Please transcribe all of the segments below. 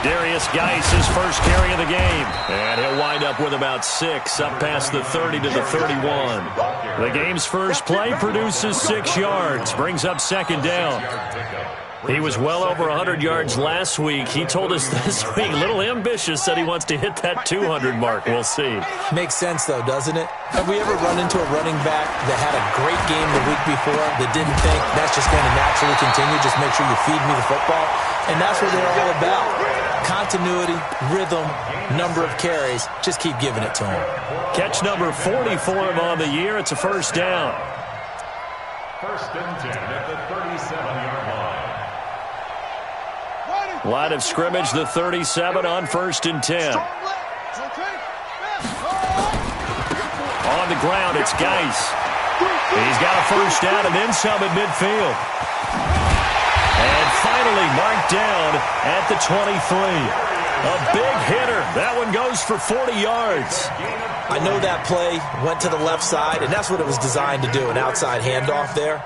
Darius Geis, his first carry of the game. And he'll wind up with about 6, up past the 30 to the 31. The game's first play produces 6 yards, brings up second down. He was well over 100 yards last week. He told us this week, a little ambitious, said he wants to hit that 200 mark. We'll see. Makes sense, though, doesn't it? Have we ever run into a running back that had a great game the week before that didn't think that's just going to naturally continue? Just make sure you feed me the football. And that's what they're all about. Continuity, rhythm, number of carries. Just keep giving it to him. Catch number 40 for him on the year. It's a first down. First and 10 at the 37-yard line. Line of scrimmage, the 37 on first and 10. On the ground, it's Geis. He's got a first down and then some at midfield. And finally marked down at the 23. A big hitter. That one goes for 40 yards. I know that play went to the left side, and that's what it was designed to do, an outside handoff there.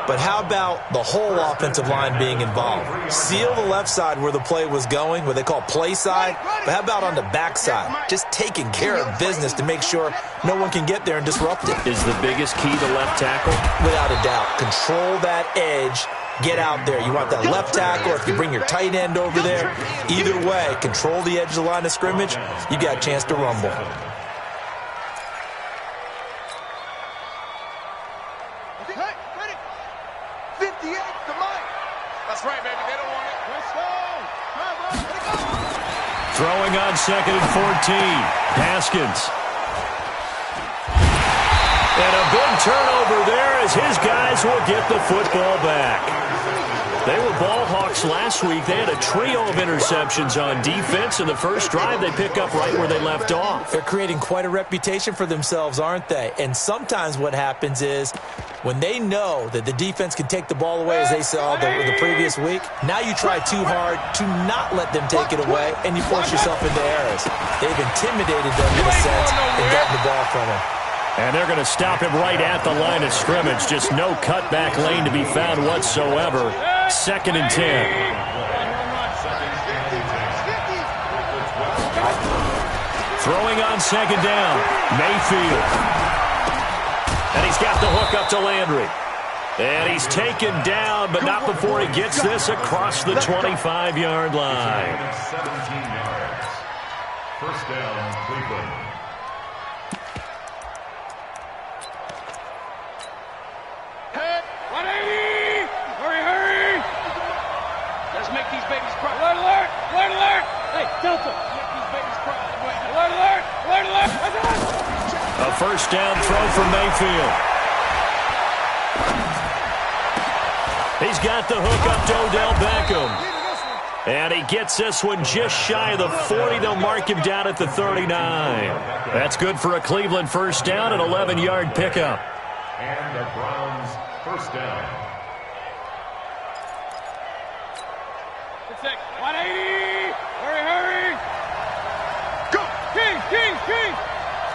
But how about the whole offensive line being involved? Seal the left side where the play was going, what they call play side. But how about on the back side? Just taking care of business to make sure no one can get there and disrupt it. Is the biggest key to left tackle? Without a doubt. Control that edge. Get out there. You want that left tackle, if you bring your tight end over there. Either way, control the edge of the line of scrimmage. You got a chance to rumble. Throwing on second and 14. Haskins. And a big turnover there as his guys will get the football back. They were ball hawks last week. They had a trio of interceptions on defense. In the first drive, they pick up right where they left off. They're creating quite a reputation for themselves, aren't they? And sometimes what happens is when they know that the defense can take the ball away, as they saw the previous week, now you try too hard to not let them take it away, and you force yourself into errors. They've intimidated them in a sense and gotten the ball from them. And they're going to stop him right at the line of scrimmage. Just no cutback lane to be found whatsoever. Second and 10. Throwing on second down. Mayfield. And he's got the hook up to Landry. And he's taken down, but not before he gets this across the 25-yard line. 17 yards. First down, Cleveland. A first down throw for Mayfield. He's got the hook up to Odell Beckham. And he gets this one just shy of the 40. They'll mark him down at the 39. That's good for a Cleveland first down, an 11-yard pickup. And the Browns first down. 180! Hurry! Go! King!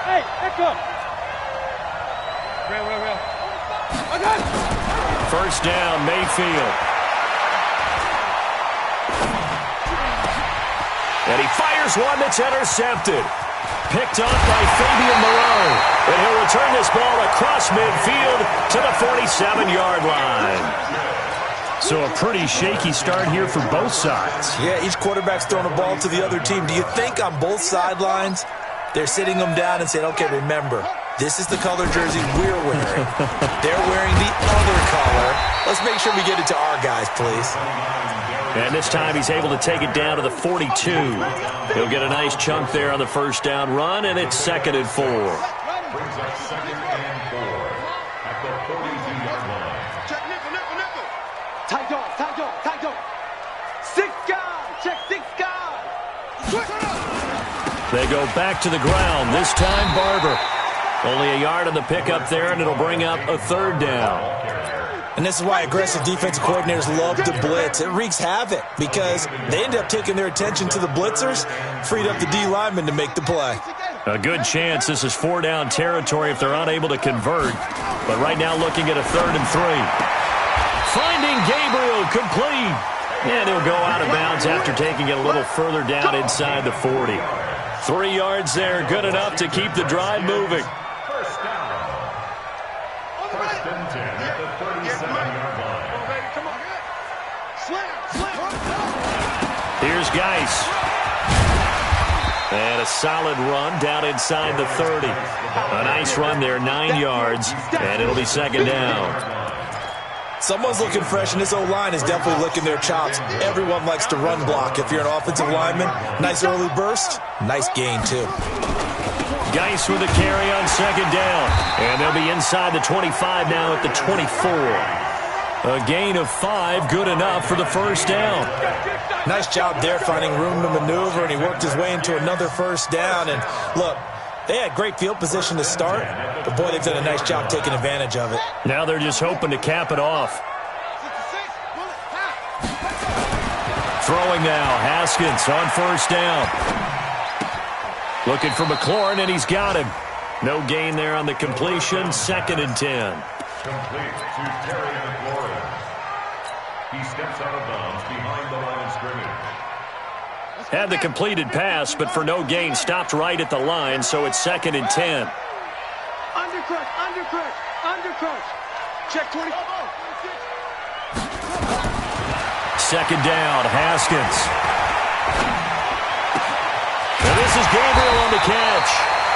Hey, back up! Real. Okay. First down, Mayfield. And he fires one that's intercepted. Picked off by Fabian Moreau. And he'll return this ball across midfield to the 47-yard line. So a pretty shaky start here for both sides. Yeah, each quarterback's throwing a ball to the other team. Do you think on both sidelines they're sitting them down and saying, okay, remember, this is the color jersey we're wearing. They're wearing the other color. Let's make sure we get it to our guys, please. And this time he's able to take it down to the 42. He'll get a nice chunk there on the first down run, and it's second and 4. Brings up second and 4 at the 42-yard line. Check nickel. Tight dog. 6 guys. Check 6 guys. They go back to the ground, this time Barber. Only a yard on the pickup there, and it'll bring up a third down. And this is why aggressive defensive coordinators love to blitz. It wreaks havoc because they end up taking their attention to the blitzers, freed up the D lineman to make the play. A good chance this is 4-down territory if they're unable to convert. But right now looking at a 3rd and 3. Finding Gabriel complete. And he'll go out of bounds after taking it a little further down inside the 40. 3 yards there, good enough to keep the drive moving. First down. First and 10 at the 37-yard line. Come on. Slam. Here's Geis. And a solid run down inside the 30. A nice run there, 9 yards, and it'll be second down. Someone's looking fresh, and this O-line is definitely licking their chops. Everyone likes to run block. If you're an offensive lineman, nice early burst, nice gain, too. Geis with a carry on second down. And they'll be inside the 25 now at the 24. A gain of 5, good enough for the first down. Nice job there finding room to maneuver, and he worked his way into another first down. And look, they had great field position to start, but boy, they've done a nice job taking advantage of it. Now they're just hoping to cap it off. Throwing now, Haskins on first down. Looking for McLaurin, and he's got him. No gain there on the completion, second and 10. Complete to Terry McLaurin. He steps out of bounds behind the line of scrimmage. Had the completed pass, but for no gain, stopped right at the line, so it's second and 10. Undercrush. Check 20. Second down, Haskins. And this is Gabriel on the catch.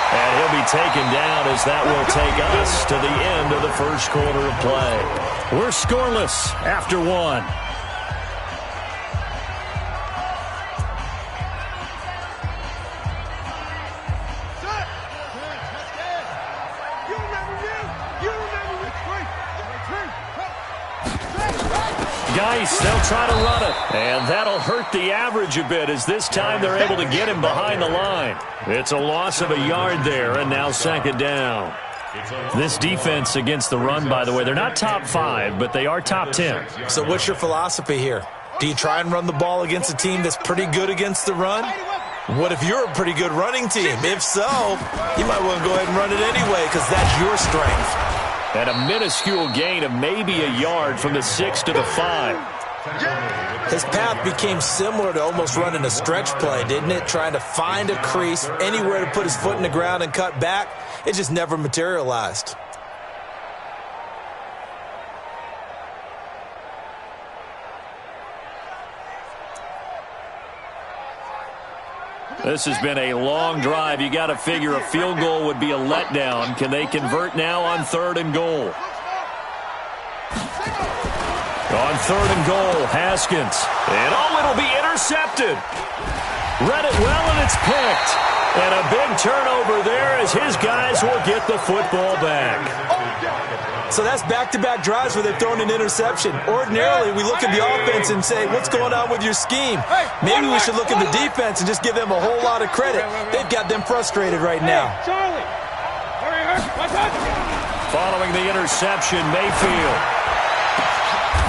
And he'll be taken down as that will take us to the end of the first quarter of play. We're scoreless after 1. Geis, they'll try to run it. And that'll hurt the average a bit as this time they're able to get him behind the line. It's a loss of a yard there, and now second down. This defense against the run, by the way, they're not top 5, but they are top 10. So what's your philosophy here? Do you try and run the ball against a team that's pretty good against the run? What if you're a pretty good running team? If so, you might want to go ahead and run it anyway because that's your strength. And a minuscule gain of maybe a yard from the 6 to the 5. His path became similar to almost running a stretch play, didn't it? Trying to find a crease, anywhere to put his foot in the ground and cut back. It just never materialized. This has been a long drive. You got to figure a field goal would be a letdown. Can they convert now on 3rd and goal? On 3rd and goal, Haskins. And it'll be intercepted. Read it well, and it's picked. And a big turnover there as his guys will get the football back. So that's back-to-back drives where they've thrown an interception. Ordinarily, we look at the offense and say, what's going on with your scheme? Maybe we should look at the defense and just give them a whole lot of credit. They've got them frustrated right now. Following the interception, Mayfield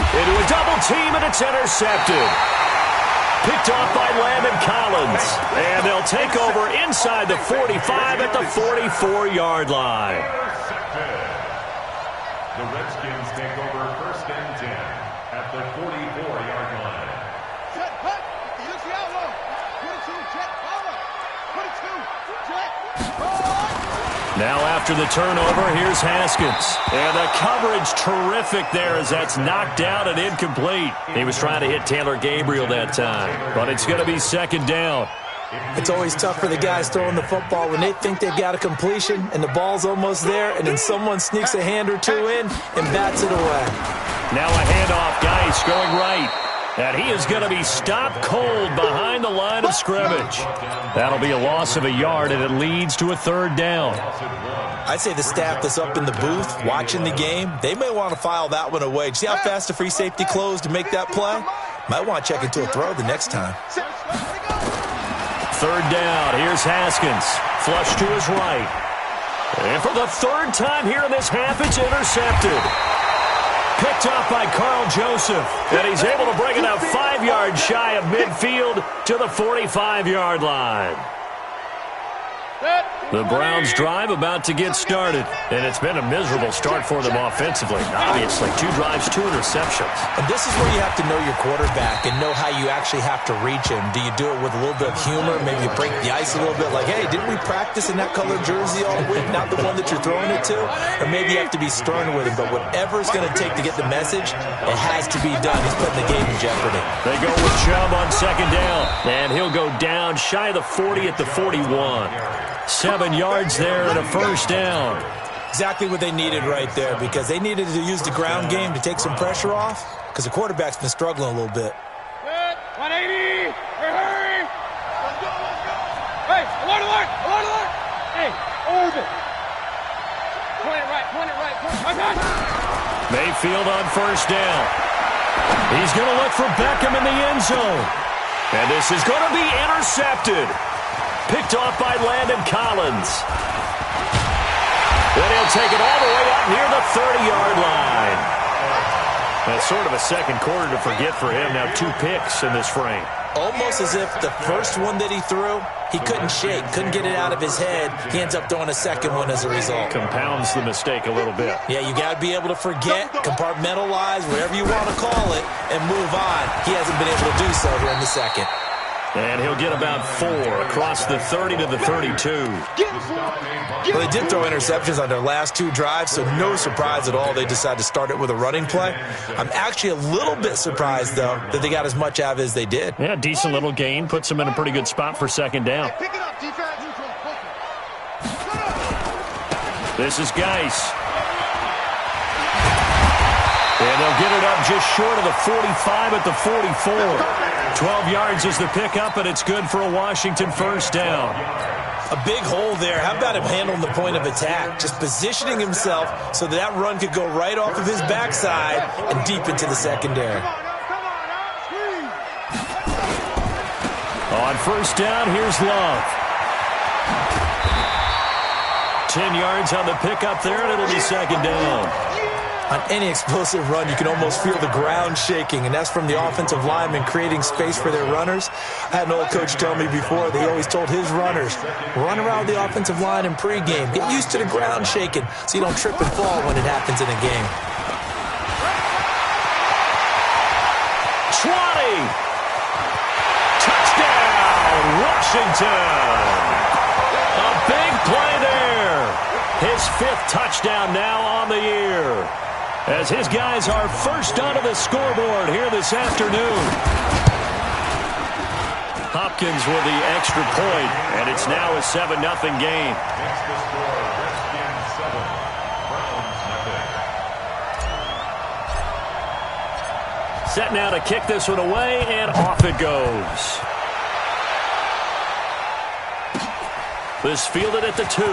into a double team, and it's intercepted. Picked off by Landon Collins. And they'll take over inside the 45 at the 44-yard line. The Redskins take over first and 10 at the 44-yard line. Jet, hut. You see outlaw. 22, jet, follow. 22, jet. Now after the turnover, here's Haskins. And the coverage terrific there as that's knocked out and incomplete. He was trying to hit Taylor Gabriel that time. But it's going to be second down. It's always tough for the guys throwing the football when they think they've got a completion and the ball's almost there, and then someone sneaks a hand or two in and bats it away. Now a handoff, Geis going right. And he is going to be stopped cold behind the line of scrimmage. That'll be a loss of a yard, and it leads to a 3rd down. I'd say the staff that's up in the booth watching the game, they may want to file that one away. See how fast the free safety closed to make that play? Might want to check into a throw the next time. 3rd down. Here's Haskins. Flush to his right. And for the 3rd time here in this half, it's intercepted. Picked off by Carl Joseph. And he's able to bring it up 5 yards shy of midfield to the 45-yard line. Set. The Browns' drive about to get started, and it's been a miserable start for them offensively. Obviously, 2 drives, 2 interceptions. And this is where you have to know your quarterback and know how you actually have to reach him. Do you do it with a little bit of humor? Maybe you break the ice a little bit, like, hey, didn't we practice in that colored jersey all week, not the one that you're throwing it to? Or maybe you have to be stern with him, but whatever it's going to take to get the message, it has to be done. He's putting the game in jeopardy. They go with Chubb on second down, and he'll go down shy of the 40 at the 41. 7 yards there and a first down. Exactly what they needed right there, because they needed to use the ground game to take some pressure off, because the quarterback's been struggling a little bit. Good. 180. Hurry. Let's go, let's go. Hey, alert, alert, alert, alert. Hey, orbit. Point it right, point it right, point it right. Mayfield on first down. He's going to look for Beckham in the end zone. And this is going to be intercepted. Picked off by Landon Collins. Then he'll take it all the way up near the 30-yard line. That's sort of a second quarter to forget for him. Now 2 picks in this frame. Almost as if the first one that he threw, he couldn't shake, couldn't get it out of his head. He ends up throwing a second one as a result. Compounds the mistake a little bit. Yeah, you got to be able to forget, compartmentalize, whatever you want to call it, and move on. He hasn't been able to do so here in the second. And he'll get about 4 across the 30 to the 32. Well, they did throw interceptions on their last 2 drives, so no surprise at all they decided to start it with a running play. I'm actually a little bit surprised, though, that they got as much out of it as they did. Yeah, decent little gain. Puts them in a pretty good spot for second down. Pick it up, defense. This is Geis. And they'll get it up just short of the 45 at the 44. 12 yards is the pickup, and it's good for a Washington first down. A big hole there. How about him handling the point of attack? Just positioning himself so that run could go right off of his backside and deep into the secondary. On first down, here's Love. 10 yards on the pickup there, and it'll be second down. On any explosive run, you can almost feel the ground shaking, and that's from the offensive linemen creating space for their runners. I had an old coach tell me before, they always told his runners, run around the offensive line in pregame. Get used to the ground shaking so you don't trip and fall when it happens in a game. 20! Touchdown, Washington! A big play there. His 5th touchdown now on the year, as his guys are first onto the scoreboard here this afternoon. Hopkins with the extra point, and it's now a 7-0 game. Set now to kick this one away, and off it goes. This fielded at the 2.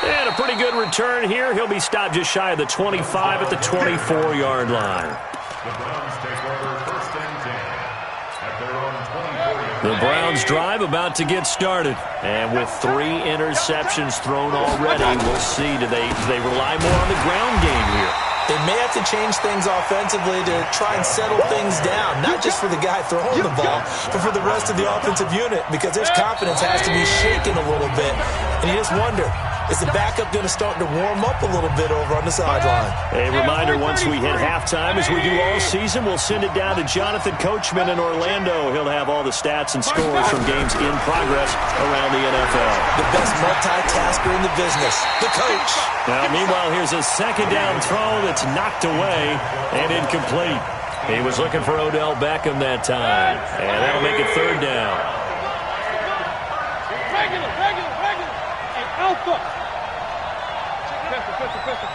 And a pretty good return here. He'll be stopped just shy of the 25 at the 24-yard line. The Browns take over first and 10 at their own 24-yard line. The Browns drive about to get started. And with 3 interceptions thrown already, we'll see. Do they rely more on the ground game here? They may have to change things offensively to try and settle things down, not just for the guy throwing the ball, but for the rest of the offensive unit, because their confidence has to be shaken a little bit. And you just wonder, is the backup going to start to warm up a little bit over on the sideline? A reminder, once we hit halftime, as we do all season, we'll send it down to Jonathan Coachman in Orlando. He'll have all the stats and scores from games in progress around the NFL. The best multitasker in the business, the coach. Now, meanwhile, here's a second down throw that's knocked away and incomplete. He was looking for Odell Beckham that time, and that'll make it third down. Regular. Hey, Alpha. Pistol.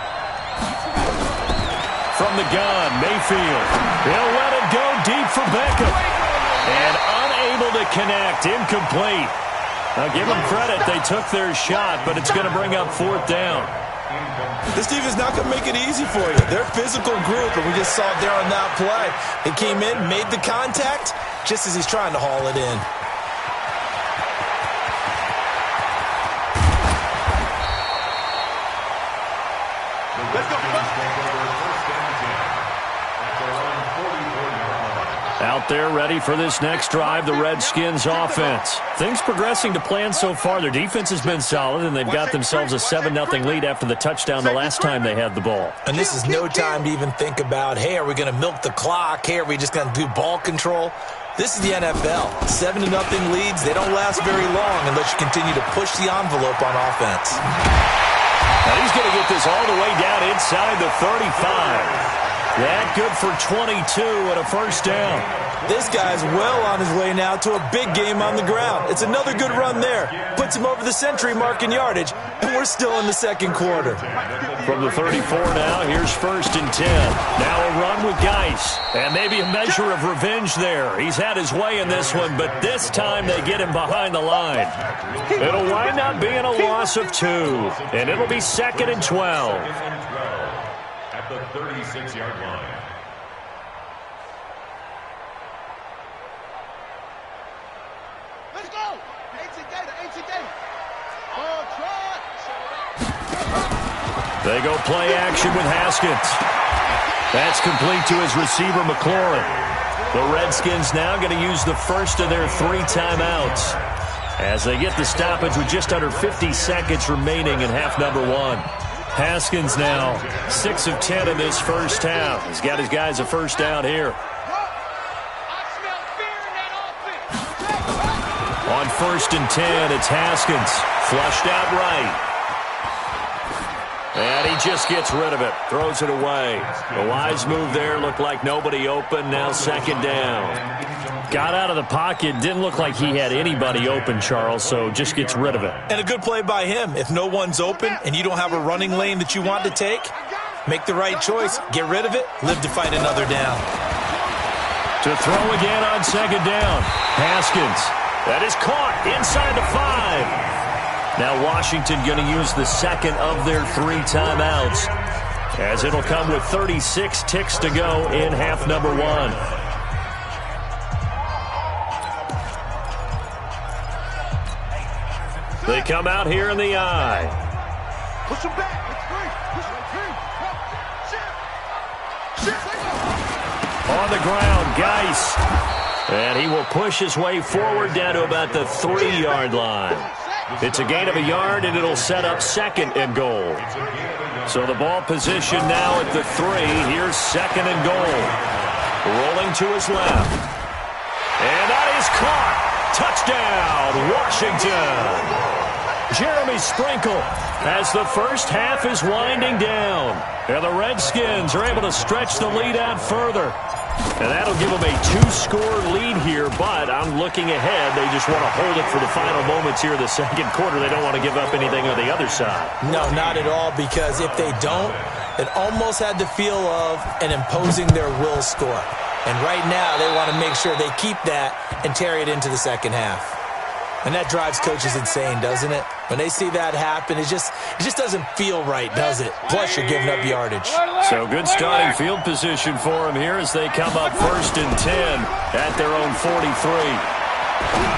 From the gun, Mayfield. He'll let it go deep for Beckham. And unable to connect, incomplete. Now, give them credit. They took their shot, but it's going to bring up fourth down. This team is not going to make it easy for you. They're a physical group, and we just saw it there on that play. They came in, made the contact, just as he's trying to haul it in. Let's go. Take over first and 10 at their own 44-yard line. Out out there ready for this next drive, the Redskins offense. Things progressing to plan so far. Their defense has been solid, and they've got themselves a 7-0 lead after the touchdown the last time they had the ball. And this is no time to even think about, hey, are we going to milk the clock? Hey, are we just going to do ball control? This is the NFL. 7-0 leads, they don't last very long unless you continue to push the envelope on offense. Now he's going to get this all the way down inside the 35. That good for 22 and a first down. This guy's well on his way now to a big game on the ground. It's another good run there. Puts him over the century mark in yardage, and we're still in the second quarter. From the 34 now, here's 1st and 10. Now a run with Geis, and maybe a measure of revenge there. He's had his way in this one, but this time they get him behind the line. It'll wind up being a loss of 2, and it'll be 2nd and 12. At the 36-yard line. Let's go! Ancient Gator. Ball trot. They go play action with Haskins. That's complete to his receiver, McLaurin. The Redskins now going to use the first of their 3 timeouts as they get the stoppage with just under 50 seconds remaining in half number 1. Haskins now 6 of 10 in this first half. He's got his guys a first down here. On 1st and 10, it's Haskins. Flushed out right. And he just gets rid of it. Throws it away. A wise move there. Looked like nobody open. Now 2nd down. Got out of the pocket. Didn't look like he had anybody open, Charles, so just gets rid of it. And a good play by him. If no one's open and you don't have a running lane that you want to take, make the right choice. Get rid of it. Live to fight another down. To throw again on 2nd down. Haskins. That is caught inside the 5. Now Washington going to use the second of their 3 timeouts, as it'll come with 36 ticks to go in half number 1. They come out here in the eye. Push him back. On the ground, Geis. And he will push his way forward down to about the 3-yard line. It's a gain of a yard, and it'll set up 2nd and goal. So the ball position now at the 3. Here's 2nd and goal. Rolling to his left. And that is caught. Touchdown, Washington. Jeremy Sprinkle as the first half is winding down. And the Redskins are able to stretch the lead out further. And that'll give them a 2-score lead here, but I'm looking ahead. They just want to hold it for the final moments here in the second quarter. They don't want to give up anything on the other side. No, not at all, because if they don't, it almost had the feel of an imposing their will score. And right now, they want to make sure they keep that and carry it into the second half. And that drives coaches insane, doesn't it? When they see that happen, it just doesn't feel right, does it? Plus, you're giving up yardage. So good starting field position for them here as they come up 1st and 10 at their own 43.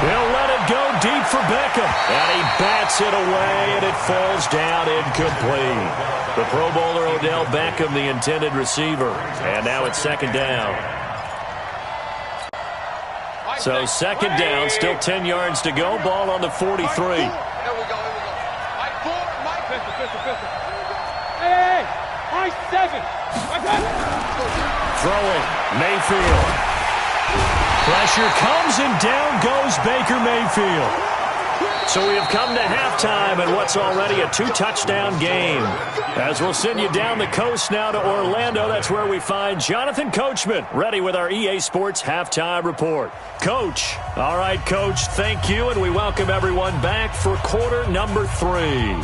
They'll let it go deep for Beckham. And he bats it away, and it falls down incomplete. The Pro Bowler Odell Beckham, the intended receiver. And now it's 2nd down. So 2nd down, still 10 yards to go. Ball on the 43. Here we go. Mike 4, Mike. Pistol. Hey, Mike 7. Throwing, Mayfield. Pressure comes, and down goes Baker Mayfield. So we have come to halftime in what's already a 2-touchdown game. As we'll send you down the coast now to Orlando, that's where we find Jonathan Coachman, ready with our EA Sports Halftime Report. Coach. All right, Coach, thank you, and we welcome everyone back for quarter number 3.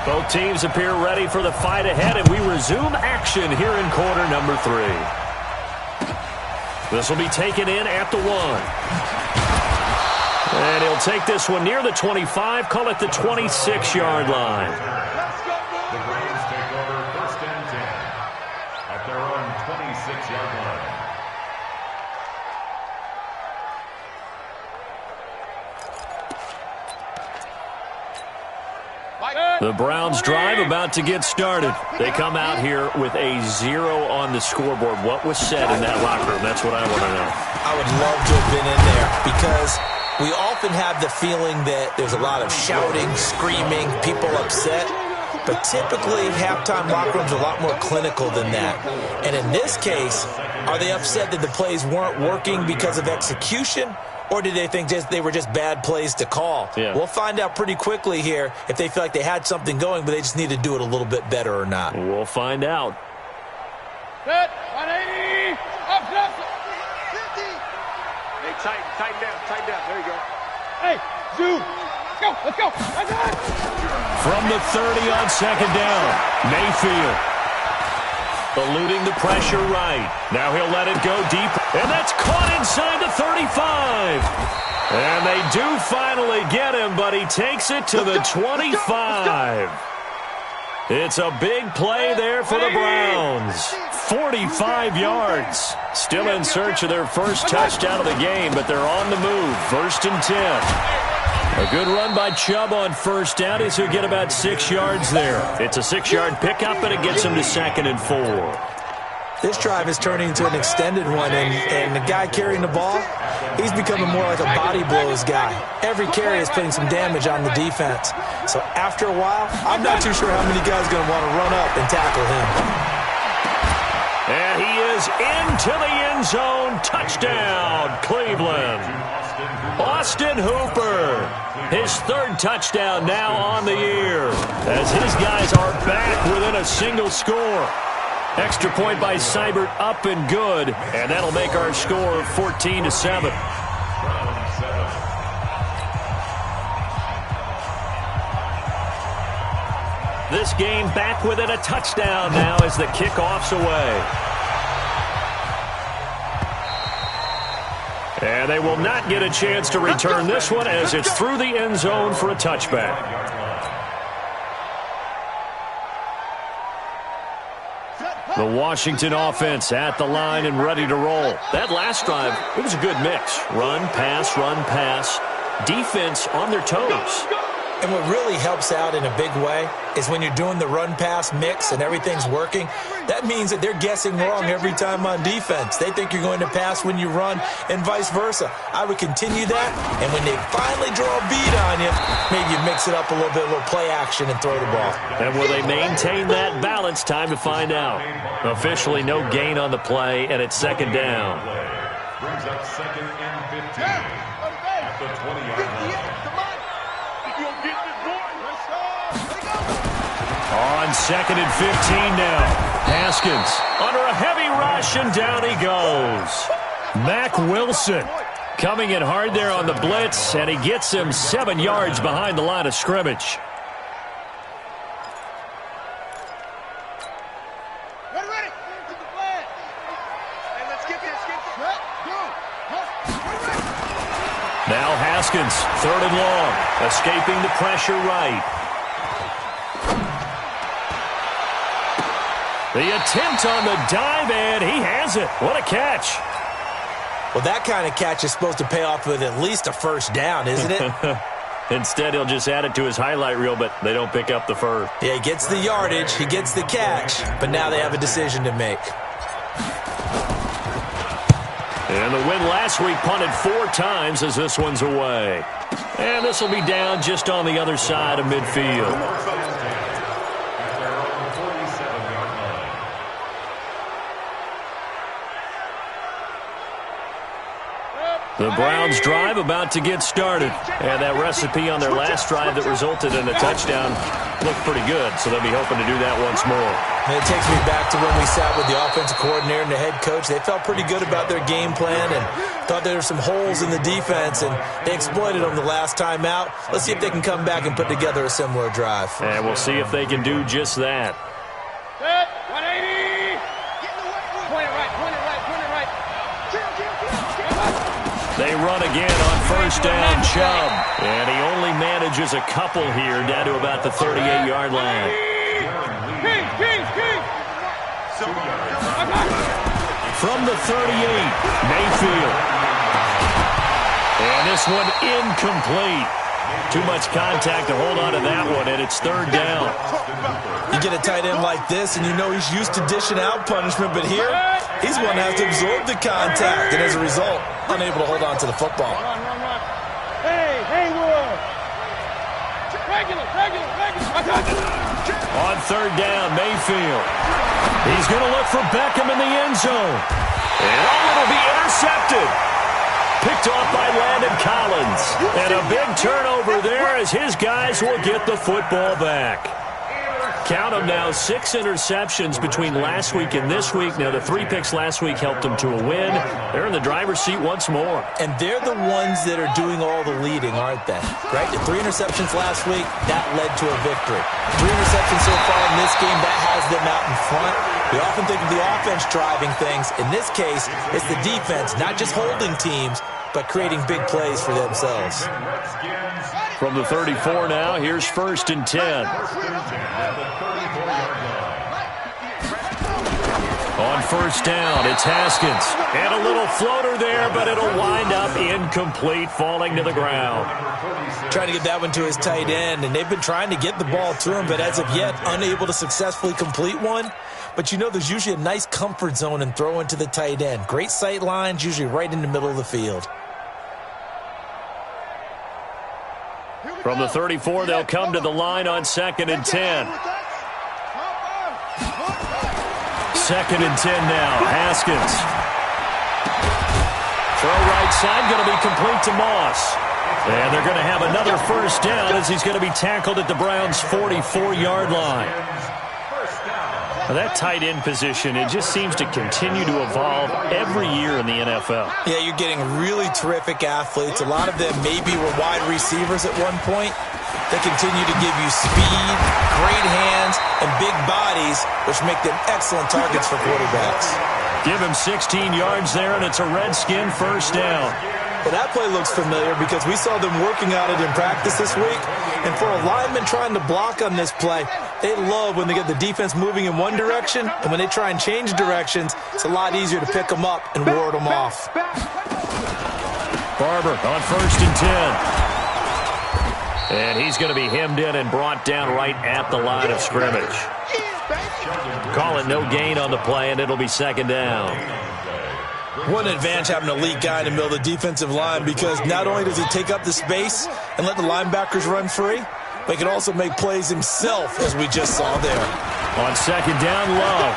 Both teams appear ready for the fight ahead, and we resume action here in quarter number 3. This will be taken in at the 1. And he'll take this one near the 25, call it the 26-yard line. The Braves take over 1st and 10 at their own 26-yard line. The Browns drive about to get started. They come out here with a 0 on the scoreboard. What was said in that locker room? That's what I want to know. I would love to have been in there because we often have the feeling that there's a lot of shouting, screaming, people upset. But typically, halftime locker rooms are a lot more clinical than that. And in this case, are they upset that the plays weren't working because of execution? Or did they think they were just bad plays to call? Yeah. We'll find out pretty quickly here if they feel like they had something going, but they just need to do it a little bit better or not. We'll find out. Set, 180, up, 50. Hey, tighten down. There you go. Hey, zoom. Let's go. That's it. From the 30 on second down, Mayfield. Eluding the pressure right. Now he'll let it go deep. And that's caught inside the 35. And they do finally get him, but he takes it to the 25. It's a big play there for the Browns. 45 yards. Still in search of their first touchdown of the game, but they're on the move. 1st and 10. A good run by Chubb on first down as he'll get about 6 yards there. It's a 6-yard pickup, and it gets him to 2nd and 4. This drive is turning into an extended one, and the guy carrying the ball, he's becoming more like a body blows guy. Every carry is putting some damage on the defense. So after a while, I'm not too sure how many guys are going to want to run up and tackle him. And he is into the end zone. Touchdown, Cleveland. Austin Hooper, his 3rd touchdown now on the year, as his guys are back within a single score. Extra point by Seibert, up and good, and that'll make our score 14-7. This game back within a touchdown now as the kickoff's away. And they will not get a chance to return this one as it's through the end zone for a touchback. The Washington offense at the line and ready to roll. That last drive, it was a good mix. Run, pass, defense on their toes. And what really helps out in a big way is when you're doing the run-pass mix and everything's working, that means that they're guessing wrong every time on defense. They think you're going to pass when you run and vice versa. I would continue that, and when they finally draw a beat on you, maybe you mix it up a little bit, a little play action and throw the ball. And will they maintain that balance? Time to find out. Officially no gain on the play, and it's 2nd down. Brings up 2nd and 15 at the 20-yard line. On 2nd and 15 now. Haskins under a heavy rush, and down he goes. Mack Wilson coming in hard there on the blitz, and he gets him 7 yards behind the line of scrimmage. Ready. Hey, let's get this. Now Haskins, 3rd and long, escaping the pressure right. The attempt on the dive, and he has it. What a catch. Well, that kind of catch is supposed to pay off with at least a 1st down, isn't it? Instead, he'll just add it to his highlight reel, but they don't pick up the first. Yeah, he gets the yardage, he gets the catch, but now they have a decision to make. And the win last week punted 4 times as this one's away. And this will be down just on the other side of midfield. The Browns drive about to get started. And that recipe on their last drive that resulted in a touchdown looked pretty good, so they'll be hoping to do that once more. And it takes me back to when we sat with the offensive coordinator and the head coach. They felt pretty good about their game plan and thought there were some holes in the defense, and they exploited them the last time out. Let's see if they can come back and put together a similar drive. And we'll see if they can do just that. Set, 180. Point it right. They run again on first down, Chubb. And he only manages a couple here down to about the 38-yard line. From the 38, Mayfield. And this one incomplete. Too much contact to hold on to that one, and it's third down. You get a tight end like this, and you know he's used to dishing out punishment, but here, he's one that has to absorb the contact, and as a result, unable to hold on to the football. Run. Hey, Haywood. Regular. On third down, Mayfield. He's going to look for Beckham in the end zone. And it'll be intercepted. Picked off by Landon Collins. And a big turnover there as his guys will get the football back. Count them now, 6 interceptions between last week and this week. Now, the 3 picks last week helped them to a win. They're in the driver's seat once more. And they're the ones that are doing all the leading, aren't they? Right? The 3 interceptions last week, that led to a victory. 3 interceptions so far in this game, that has them out in front. We often think of the offense driving things. In this case, it's the defense, not just holding teams, but creating big plays for themselves. From the 34 now, here's 1st and 10. On first down, it's Haskins. And a little floater there, but it'll wind up incomplete, falling to the ground. Trying to get that one to his tight end, and they've been trying to get the ball to him, but as of yet, unable to successfully complete one. But you know there's usually a nice comfort zone in throwing to the tight end. Great sight lines, usually right in the middle of the field. From the 34, they'll come to the line on 2nd and 10. 2nd and 10 now. Haskins. Throw right side, going to be complete to Moss. And they're going to have another first down as he's going to be tackled at the Browns' 44-yard line. Now, that tight end position, it just seems to continue to evolve every year in the NFL. Yeah, you're getting really terrific athletes. A lot of them maybe were wide receivers at one point. They continue to give you speed, great hands, and big bodies, which make them excellent targets for quarterbacks. Give him 16 yards there, and it's a Redskin first down. Well, that play looks familiar because we saw them working on it in practice this week. And for a lineman trying to block on this play, they love when they get the defense moving in one direction, and when they try and change directions, it's a lot easier to pick them up and ward them off. Barber on 1st and 10. And he's going to be hemmed in and brought down right at the line of scrimmage. Call it no gain on the play, and it'll be 2nd down. What an advantage having an elite guy in the middle of the defensive line, because not only does he take up the space and let the linebackers run free, but he can also make plays himself, as we just saw there. On 2nd down, Love.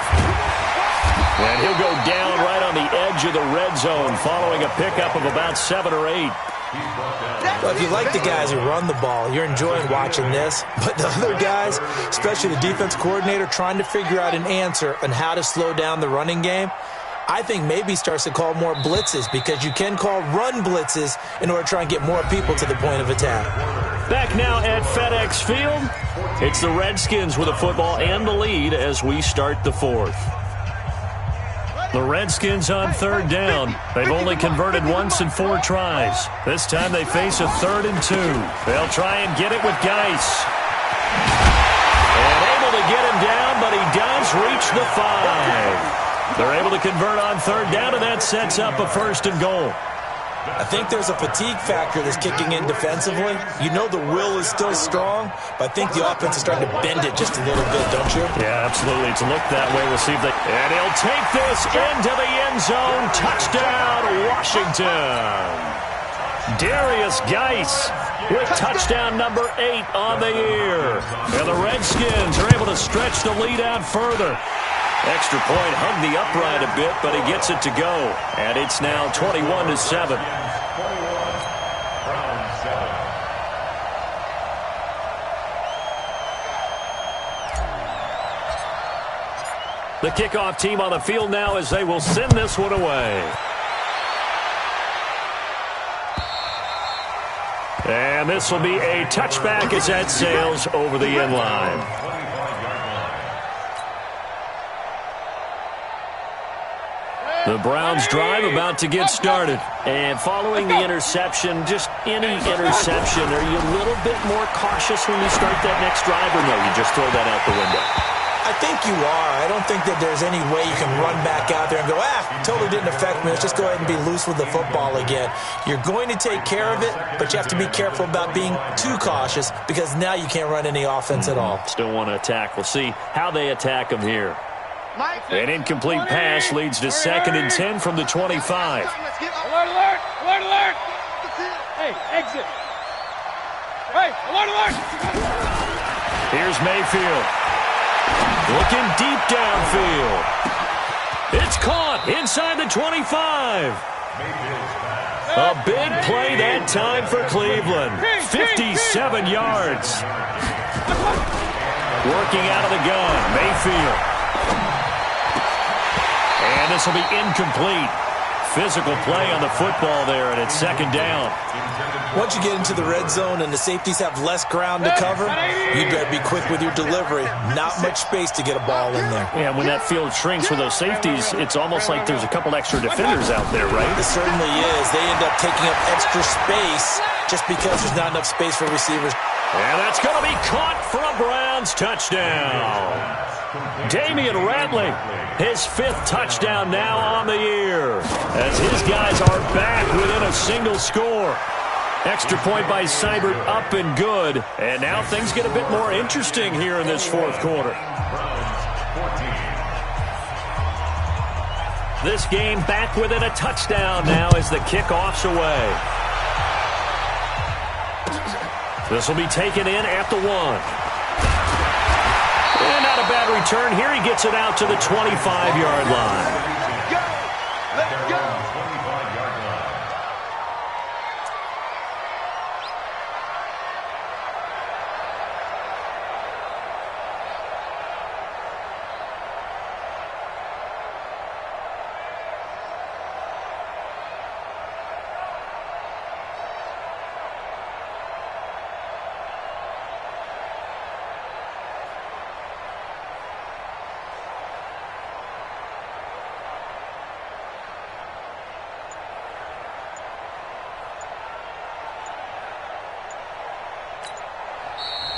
And he'll go down right on the edge of the red zone following a pickup of about 7 or 8. Well, if you like the guys who run the ball, you're enjoying watching this. But the other guys, especially the defense coordinator, trying to figure out an answer on how to slow down the running game, I think maybe starts to call more blitzes, because you can call run blitzes in order to try and get more people to the point of attack. Back now at FedEx Field, it's the Redskins with the football and the lead as we start the 4th. The Redskins on 3rd down. They've only converted once in 4 tries. This time they face a 3rd and 2. They'll try and get it with Geis. And able to get him down, but he does reach the 5. They're able to convert on 3rd down, and that sets up a 1st and goal. I think there's a fatigue factor that's kicking in defensively. You know the will is still strong, but I think the offense is starting to bend it just a little bit, don't you? Yeah, absolutely. It's looked that way. We'll see if they... And he'll take this into the end zone. Touchdown, Washington. Darius Geis with touchdown number 8 on the year. And the Redskins are able to stretch the lead out further. Extra point hugged the upright a bit, but he gets it to go. And it's now 21-7. The kickoff team on the field now as they will send this one away. And this will be a touchback as that sails over the end line. The Browns drive about to get started. And following the interception, just any interception, are you a little bit more cautious when you start that next drive, or no, you just throw that out the window? I think you are. I don't think that there's any way you can run back out there and go, totally didn't affect me. Let's just go ahead and be loose with the football again. You're going to take care of it, but you have to be careful about being too cautious because now you can't run any offense at all. Still want to attack. We'll see how they attack them here. An incomplete pass leads to 2nd and 10 from the 25. Alert, alert! Alert, alert! Hey, exit! Hey, alert, alert! Here's Mayfield. Looking deep downfield. It's caught inside the 25. A big play that time for Cleveland. 57 yards. Working out of the gun, Mayfield. And this will be incomplete. Physical play on the football there, and it's 2nd down. Once you get into the red zone and the safeties have less ground to cover, you better be quick with your delivery. Not much space to get a ball in there. Yeah, when that field shrinks for those safeties, it's almost like there's a couple extra defenders out there, right? It certainly is. They end up taking up extra space just because there's not enough space for receivers. And that's going to be caught for a Browns touchdown. Damian Ratley, his 5th touchdown now on the year, as his guys are back within a single score. Extra point by Seibert up and good. And now things get a bit more interesting here in this 4th quarter. This game back within a touchdown now as the kickoff's away. This will be taken in at the 1. And not a bad return here. He gets it out to the 25-yard line. Let's go.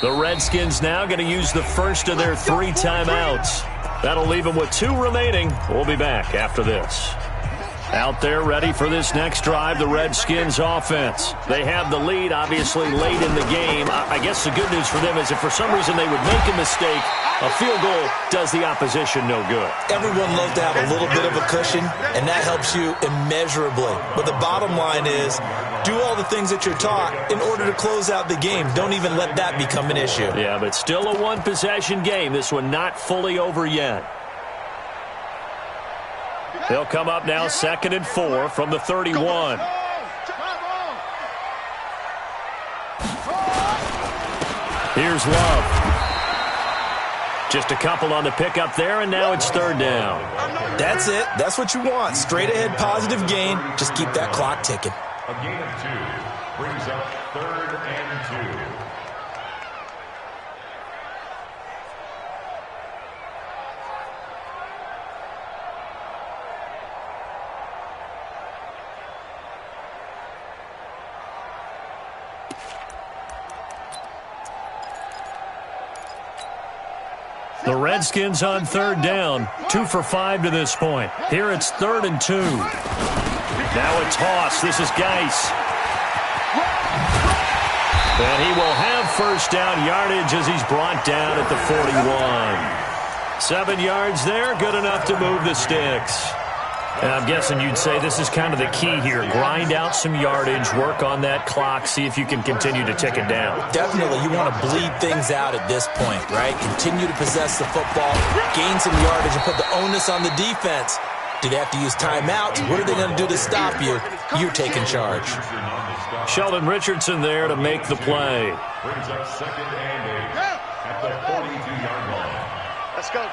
The Redskins now going to use the first of their 3 timeouts. That'll leave them with 2 remaining. We'll be back after this. Out there ready for this next drive, the Redskins offense. They have the lead, obviously, late in the game. I guess the good news for them is if for some reason they would make a mistake, a field goal does the opposition no good. Everyone loves to have a little bit of a cushion, and that helps you immeasurably. But the bottom line is, do all the things that you're taught in order to close out the game. Don't even let that become an issue. Yeah, but still a 1-possession game. This one not fully over yet. They'll come up now 2nd and 4 from the 31. Here's Love. Just a couple on the pickup there, and now it's 3rd down. That's it. That's what you want. Straight ahead positive gain. Just keep that clock ticking. A gain of 2 brings up 3rd and 2. The Redskins on 3rd down, 2 for 5 to this point. Here it's 3rd and 2. Now a toss. This is Geis. And he will have first down yardage as he's brought down at the 41. 7 yards there, good enough to move the sticks. And I'm guessing you'd say this is kind of the key here. Grind out some yardage, work on that clock, see if you can continue to tick it down. Definitely, you want to bleed things out at this point, right? Continue to possess the football, gain some yardage, and put the onus on the defense. Do they have to use timeouts? What are they going to do to stop you? You're taking charge. Sheldon Richardson there to make the play. Brings up 2nd and 8 at the 42-yard line. Let's go.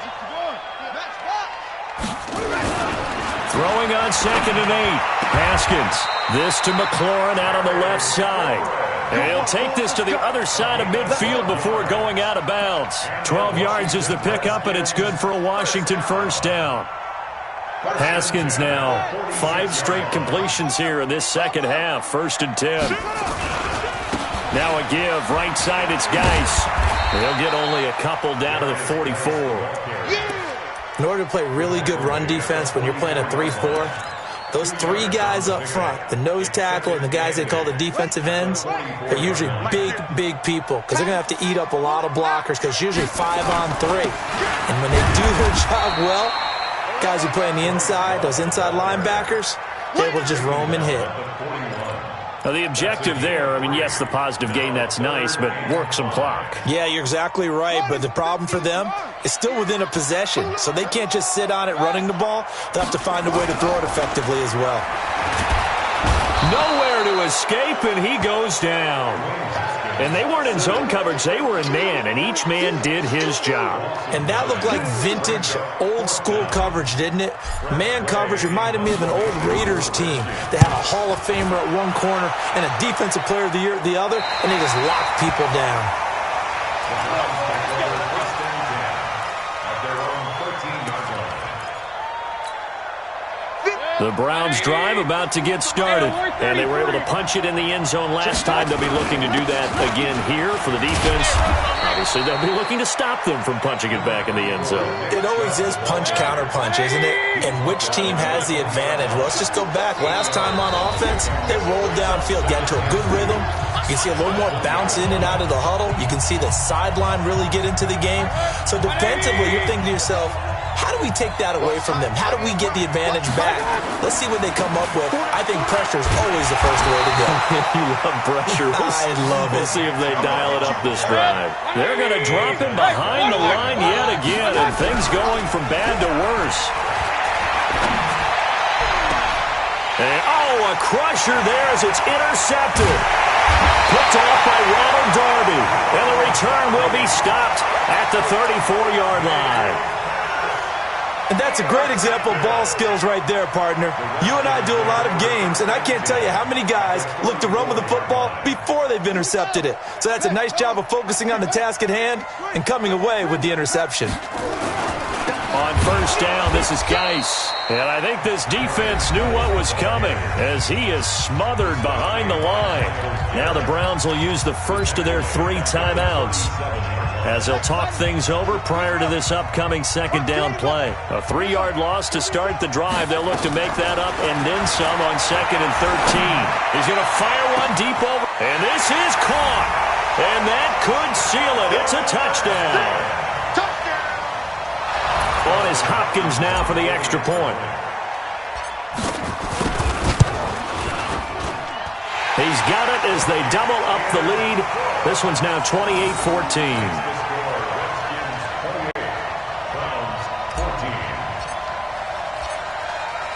Throwing on 2nd and 8. Haskins. This to McLaurin out on the left side. And he'll take this to the other side of midfield before going out of bounds. 12 yards is the pickup, and it's good for a Washington first down. Haskins now 5 straight completions here in this second half. 1st and 10. Now a give. Right side, it's Geis. They'll get only a couple down to the 44. In order to play really good run defense when you're playing a 3-4, those three guys up front, the nose tackle and the guys they call the defensive ends, are usually big people because they're going to have to eat up a lot of blockers because it's usually 5-on-3. And when they do their job well, guys who play on the inside, those inside linebackers, they're able to just roam and hit. Now, the objective there, I mean, yes, the positive gain, that's nice, but work some clock. Yeah, you're exactly right, but the problem for them is still within a possession, so they can't just sit on it running the ball. They'll have to find a way to throw it effectively as well. Nowhere to escape, and he goes down. And they weren't in zone coverage. They were in man, and each man did his job. And that looked like vintage, old-school coverage, didn't it? Man coverage reminded me of an old Raiders team. They had a Hall of Famer at one corner and a Defensive Player of the Year at the other, and they just locked people down. The Browns drive about to get started, and they were able to punch it in the end zone last time. They'll be looking to do that again here for the defense. Obviously, they'll be looking to stop them from punching it back in the end zone. It always is punch-counter-punch, isn't it? And which team has the advantage? Well, let's just go back. Last time on offense, they rolled downfield, got into a good rhythm. You can see a little more bounce in and out of the huddle. You can see the sideline really get into the game. So defensively, you're thinking to yourself, how do we take that away from them? How do we get the advantage back? Let's see what they come up with. I think pressure is always the first way to go. You love pressure. I love it. We'll see if they dial it up this drive. They're going to drop him behind the line yet again, and things going from bad to worse. And, a crusher there as it's intercepted. Picked off by Ronald Darby. And the return will be stopped at the 34-yard line. And that's a great example of ball skills right there, partner. You and I do a lot of games, and I can't tell you how many guys look to run with the football before they've intercepted it. So that's a nice job of focusing on the task at hand and coming away with the interception. On first down, this is Geis. And I think this defense knew what was coming as he is smothered behind the line. Now the Browns will use the first of their 3 timeouts as they'll talk things over prior to this upcoming second down play. A 3-yard loss to start the drive. They'll look to make that up and then some on 2nd and 13. He's going to fire one deep over. And this is caught. And that could seal it. It's a touchdown. On is Hopkins now for the extra point. He's got it as they double up the lead. This one's now 28-14.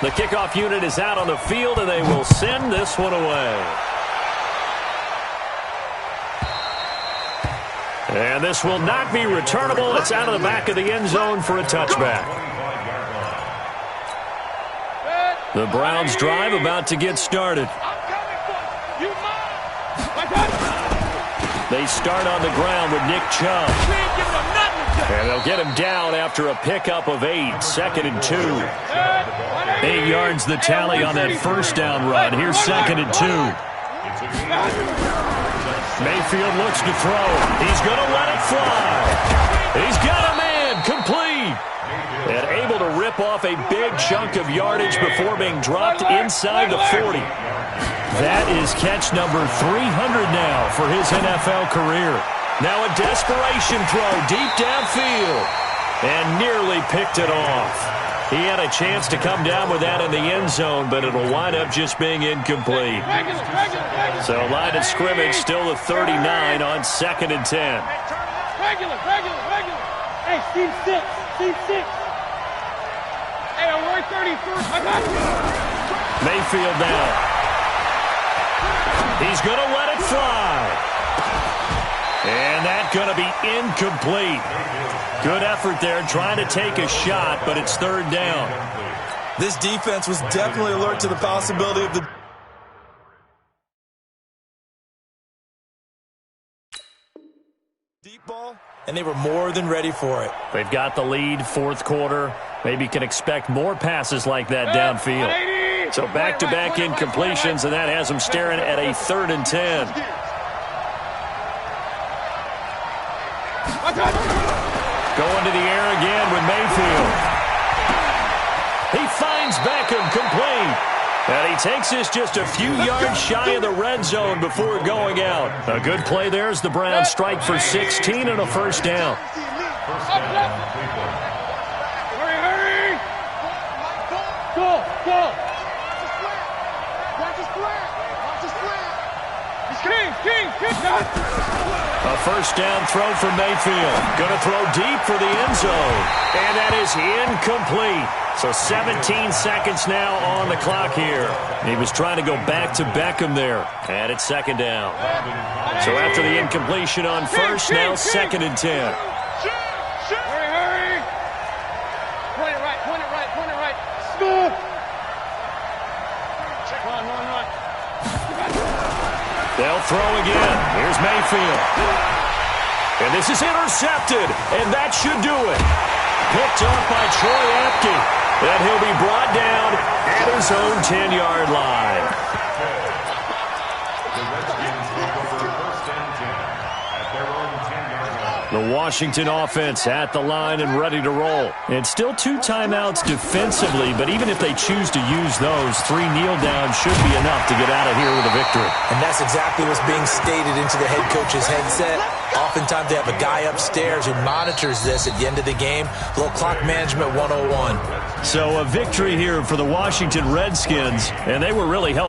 The kickoff unit is out on the field, and they will send this one away. And this will not be returnable. It's out of the back of the end zone for a touchback. The Browns drive about to get started. They start on the ground with Nick Chubb. And they'll get him down after a pickup of 8. 2nd and 2. 8 yards the tally on that first down run. Here's 2nd and 2. Mayfield looks to throw. He's going to let it fly. He's got a man. Complete. And able to rip off a big chunk of yardage before being dropped inside the 40. That is catch number 300 now for his NFL career. Now a desperation throw deep downfield. And nearly picked it off. He had a chance to come down with that in the end zone, but it'll wind up just being incomplete. So line of scrimmage still the 39 on 2nd and 10. Regular. Hey, Steve 6. Hey, I'm right 31st. I got you. Mayfield down. He's going to let it fly. And that's going to be incomplete. Good effort there trying to take a shot, but it's 3rd down. This defense was definitely alert to the possibility of the deep ball, and they were more than ready for it. They've got the lead, 4th quarter. Maybe can expect more passes like that downfield. So back-to-back incompletions, and that has them staring at a 3rd and 10. Going to the air again with Mayfield. He finds Beckham complete. And he takes this just a few yards shy of the red zone before going out. A good play there as the Browns strike for 16 and a first down. Hurry! Go! King! A first down throw for Mayfield. Going to throw deep for the end zone. And that is incomplete. So 17 seconds now on the clock here. He was trying to go back to Beckham there. And it's second down. So after the incompletion on first, now second and 10. Hurry! Point it right. Smooth! Run. They'll throw again. Here's Mayfield. And this is intercepted. And that should do it. Picked up by Troy Apke. And he'll be brought down at his own 10-yard line. The Washington offense at the line and ready to roll. And still 2 timeouts defensively, but even if they choose to use those, 3 kneel downs should be enough to get out of here with a victory. And that's exactly what's being stated into the head coach's headset. Oftentimes they have a guy upstairs who monitors this at the end of the game. A little clock management 101. So a victory here for the Washington Redskins, and they were really helpful.